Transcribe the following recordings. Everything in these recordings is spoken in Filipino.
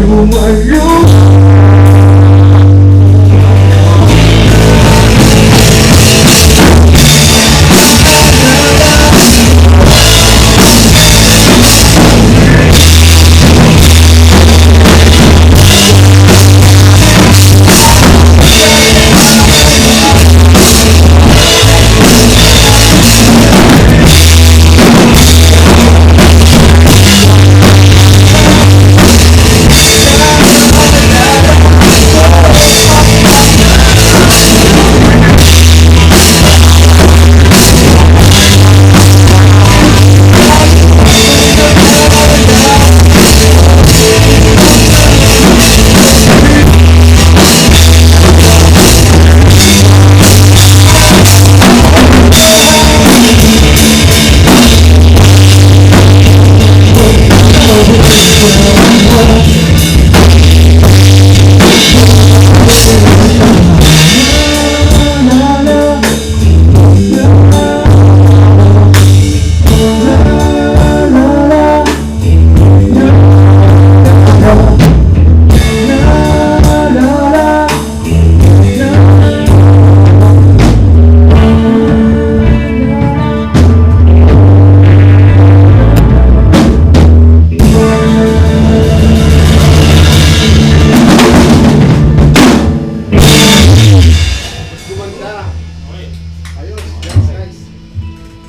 bumayo.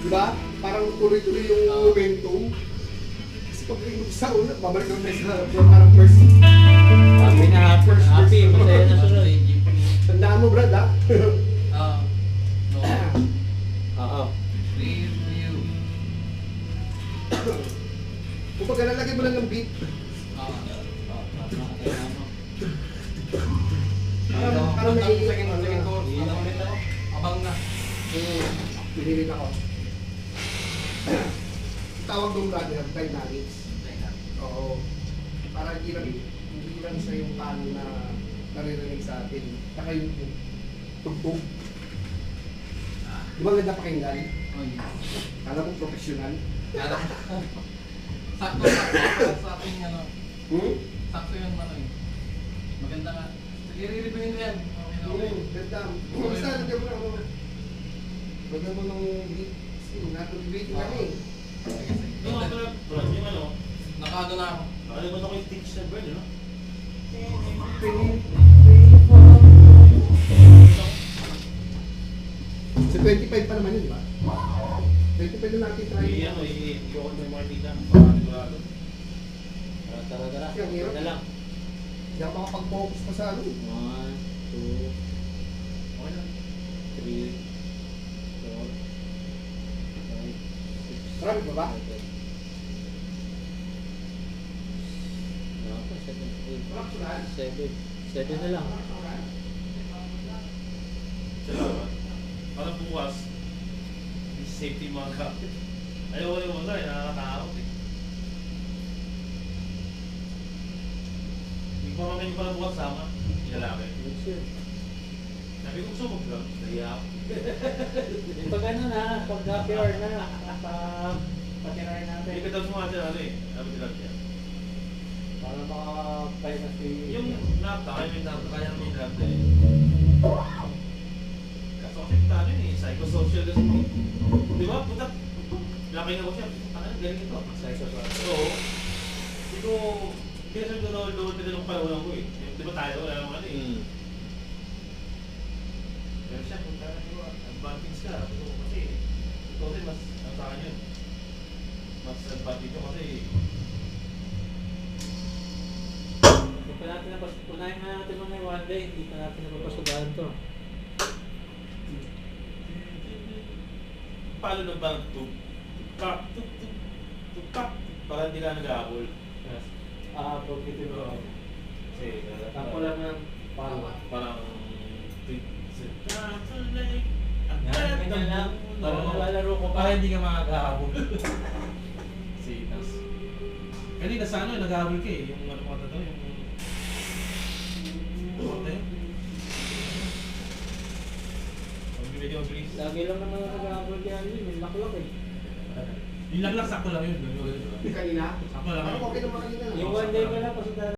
Diba? Parang tuloy-tuloy yung momentum. Kasi pag sa una, babalik naman tayo sa parang first. Happy na happy. Masaya na sunod. Tandaan mo, Brad, ha? Oo. Review. Kung pag nalalagay mo lang ng beat, parang may Second course. Abang na. pinilit ako. Tawag doon brother, dynamics. Oo. Para hindi lang siya yung paano na naririnig sa atin. Saka yung tugtog. Di ba ganda pakinggan? Oh, yeah. Kala mo professional? Sakto sa ating ano. Sakto yung ano eh. Maganda nga. Sige, re-reviewin ko yan. Okay na okay. Ganda. Basta nandiyan mo na ako. Bagay mo ng beat. Natulibig mo kami. Sige, sige. Yung ano, Nakaano na ako. nakalimutan ko yung teach na bird, no? Sa 25 pa naman yun, di ba? 25 na natin try. Ano, i-on mo yung mga tita. Sigurado. Tara. Ang hirap. Na lang. Hindi ako makapag-focus pa sa ano. 1, 2, 3, 4, 5, 6. Marami pa ba? 7 na lang. Salamat. Para bukas, safety mga kapit. Ayaw ko yung mga nakakatakot eh. Hindi pa kami para bukas sama. Ilalaki. Sabi ko gusto mo vlog. Nahiya ako. Pag ano na, pag pure na, patiray Hindi natin. ka daw sumasya ano eh. Sabi nila niya. Para makapay na si... Yung napta, kaya may napta, kaya namin yung napta eh. Kaso kasi tayo yun eh, psychosocial kasi eh. Di ba? Puta, lakay na ko siya. Ano, galing ito. Psychosocial. Oo. Hindi ko, hindi na siya doon ng panahon ko eh. Di ba tayo, wala naman ano eh. Pero siya, kung tayo advantage ka. Kasi, ikaw din mas, ano sa akin yun. Mas advantage ko kasi Unahin na natin mga one day, hindi pa natin napapasugahan to. paano na bang tupak, tupak, para hindi ka nag-aabol. Yes. Positive ko. Kasi, Tampo lang ng parang ganyan lang. Parang nalalaro ko pa. Para hindi ka makakahabol. Sitas. Kanina sa ano, nag-aabol ka eh. Yung ano mga tato, yung... Magbibigay mo please. Lagi lang naman nag-aabol yan yun, may maklok eh. Yung lang sakto lang yun. Kanina? Sakto lang Parang yun. okay naman kanina. Yung one day ko lang, pasugahan